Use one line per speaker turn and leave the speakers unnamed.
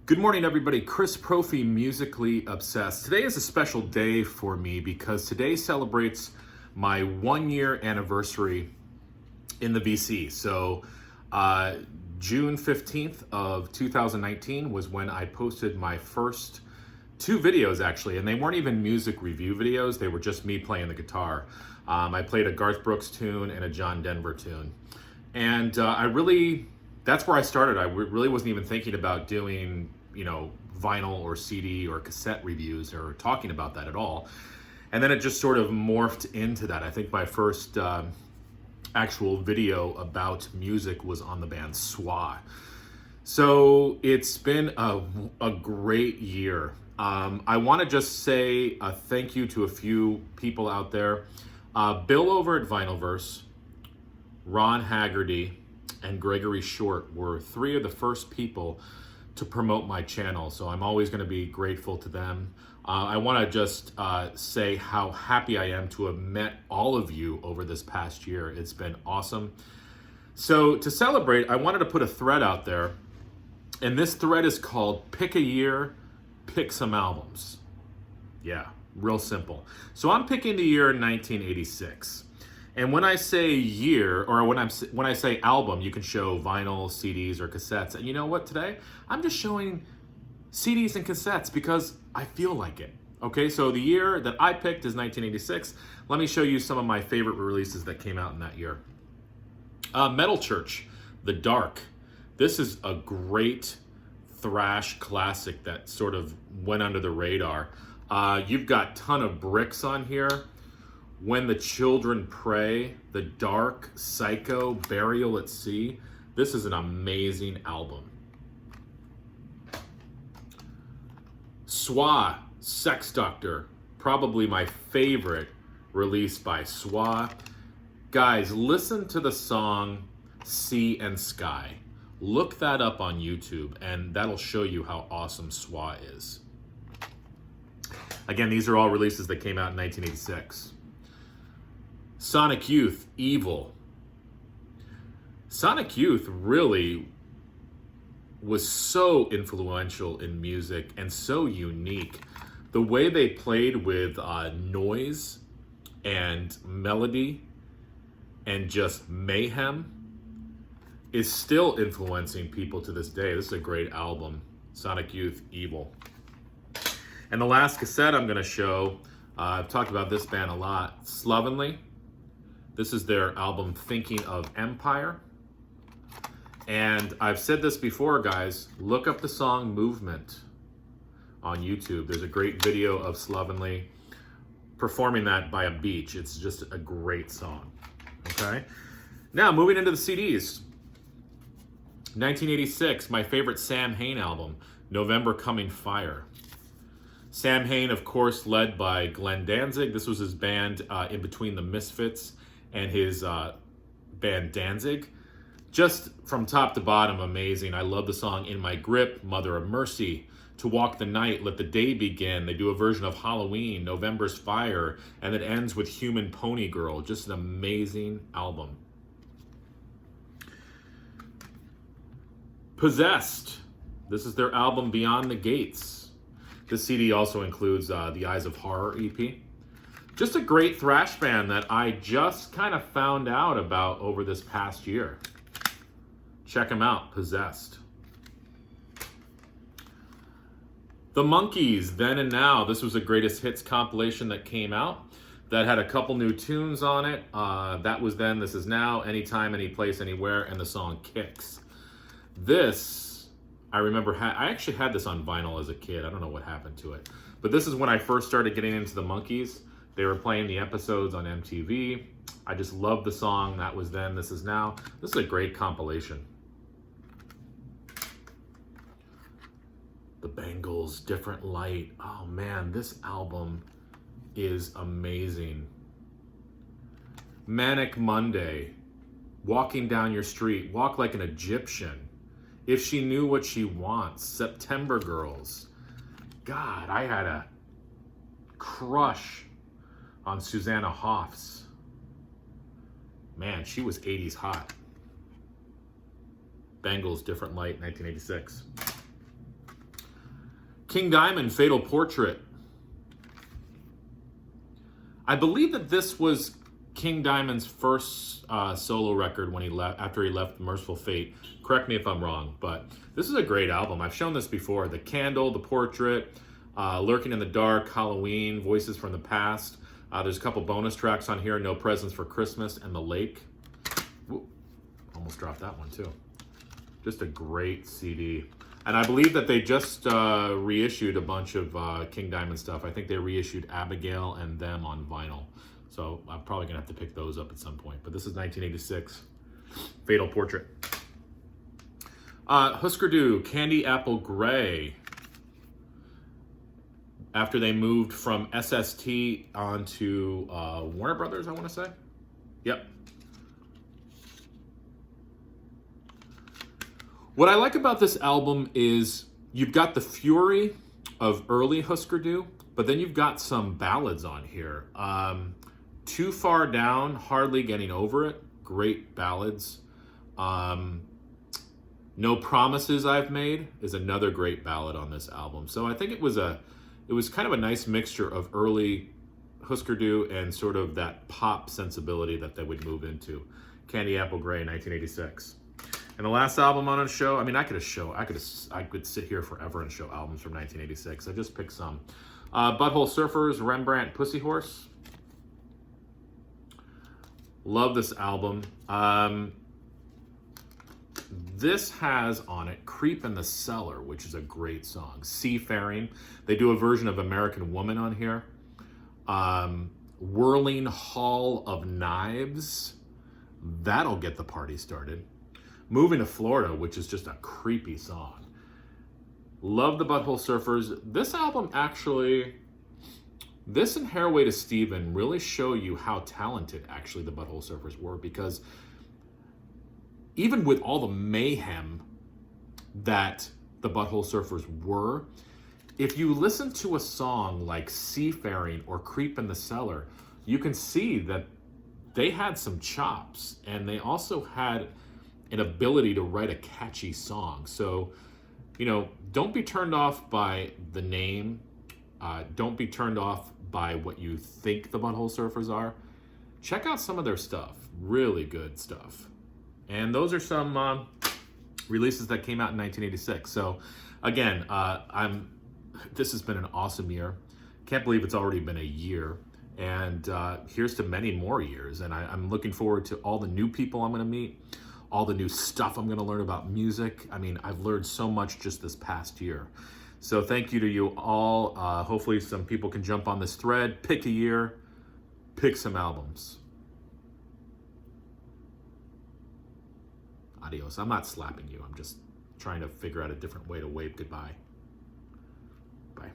Good morning, everybody. Chris Profi, Musically Obsessed. Today is a special day for me because today celebrates my 1-year anniversary in the VC. So June 15th of 2019 was when I posted my first two videos, actually, and they weren't even music review videos. They were just me playing the guitar. I played a Garth Brooks tune and a John Denver tune. And that's where I started. I really wasn't even thinking about doing, vinyl or CD or cassette reviews or talking about that at all. And then it just sort of morphed into that. I think my first actual video about music was on the band SWA. So it's been a great year. I want to just say a thank you to a few people out there. Bill over at Vinylverse, Ron Haggerty, and Gregory Short were three of the first people to promote my channel, so I'm always going to be grateful to them. I want to just say how happy I am to have met all of you over this past year. It's been awesome. So to celebrate, I wanted to put a thread out there, and this thread is called Pick a Year, Pick Some Albums. Yeah, real simple. So I'm picking the year 1986. And when I say year, or when I say album, you can show vinyl, CDs, or cassettes. And you know what, today? I'm just showing CDs and cassettes because I feel like it. Okay, so the year that I picked is 1986. Let me show you some of my favorite releases that came out in that year. Metal Church, The Dark. This is a great thrash classic that sort of went under the radar. You've got Ton of Bricks on here. When the Children Pray, The Dark, Psycho, Burial at Sea. This is an amazing album. SWA, Sex Doctor, probably my favorite release by SWA. Guys, listen to the song Sea and Sky. Look that up on YouTube and that'll show you how awesome SWA is. Again, these are all releases that came out in 1986. Sonic Youth, Evil. Sonic Youth really was so influential in music and so unique. The way they played with noise and melody and just mayhem is still influencing people to this day. This is a great album, Sonic Youth, Evil. And the last cassette I'm going to show, I've talked about this band a lot, Slovenly. This is their album, Thinking of Empire. And I've said this before, guys, look up the song Movement on YouTube. There's a great video of Slovenly performing that by a beach. It's just a great song, okay? Now, moving into the CDs. 1986, my favorite Samhain album, November Coming Fire. Samhain, of course, led by Glenn Danzig. This was his band in between the Misfits and his band Danzig. Just from top to bottom, amazing. I love the song In My Grip, Mother of Mercy, To Walk the Night, Let the Day Begin. They do a version of Halloween, November's Fire, and it ends with Human Pony Girl. Just an amazing album. Possessed. This is their album Beyond the Gates. This CD also includes the Eyes of Horror EP. Just a great thrash band that I just kind of found out about over this past year. Check them out, Possessed. The Monkees, Then and Now. This was a greatest hits compilation that came out that had a couple new tunes on it. That was Then, This Is Now, Anytime, Anyplace, Anywhere, and the song Kicks. This, I remember, I actually had this on vinyl as a kid. I don't know what happened to it. But this is when I first started getting into the Monkees. They were playing the episodes on MTV. I just love the song. That was Then, This Is Now. This is a great compilation. The Bangles, Different Light. Oh man, this album is amazing. Manic Monday, Walking Down Your Street, Walk Like an Egyptian. If She Knew What She Wants, September Girls. God, I had a crush on Susanna Hoffs. Man, she was 80s hot. Bangles, Different Light, 1986. King Diamond, Fatal Portrait. I believe that this was King Diamond's first solo record when he left, after he left Merciful Fate. Correct me if I'm wrong, but this is a great album. I've shown this before. The Candle, The Portrait, Lurking in the Dark, Halloween, Voices from the Past. There's a couple bonus tracks on here, No Presents for Christmas, and The Lake. Ooh, almost dropped that one too. Just a great CD. And I believe that they just reissued a bunch of King Diamond stuff. I think they reissued Abigail and Them on vinyl. So I'm probably going to have to pick those up at some point. But this is 1986. Fatal Portrait. Husker Du, Candy Apple Gray. After they moved from SST onto Warner Brothers, I want to say. Yep. What I like about this album is you've got the fury of early Husker Du, but then you've got some ballads on here. Too Far Down, Hardly Getting Over It, great ballads. No Promises I've Made is another great ballad on this album. So I think it was kind of a nice mixture of early Husker Du and sort of that pop sensibility that they would move into. Candy Apple Gray, 1986. And the last album on a show, I mean, I could sit here forever and show albums from 1986. I just picked some. Butthole Surfers, Rembrandt, Pussy Horse. Love this album. This has on it Creep in the Cellar, which is a great song. Seafaring. They do a version of American Woman on here. Whirling Hall of Knives. That'll get the party started. Moving to Florida, which is just a creepy song. Love the Butthole Surfers. This album actually, this and Hairway to Steven really show you how talented actually the Butthole Surfers were, because even with all the mayhem that the Butthole Surfers were, if you listen to a song like Seafaring or Creep in the Cellar, you can see that they had some chops, and they also had an ability to write a catchy song. So, don't be turned off by the name. Don't be turned off by what you think the Butthole Surfers are. Check out some of their stuff. Really good stuff. And those are some releases that came out in 1986. So, again, this has been an awesome year. Can't believe it's already been a year. And here's to many more years. And I'm looking forward to all the new people I'm going to meet, all the new stuff I'm going to learn about music. I mean, I've learned so much just this past year. So thank you to you all. Hopefully some people can jump on this thread, pick a year, pick some albums. Adios. I'm not slapping you. I'm just trying to figure out a different way to wave goodbye. Bye.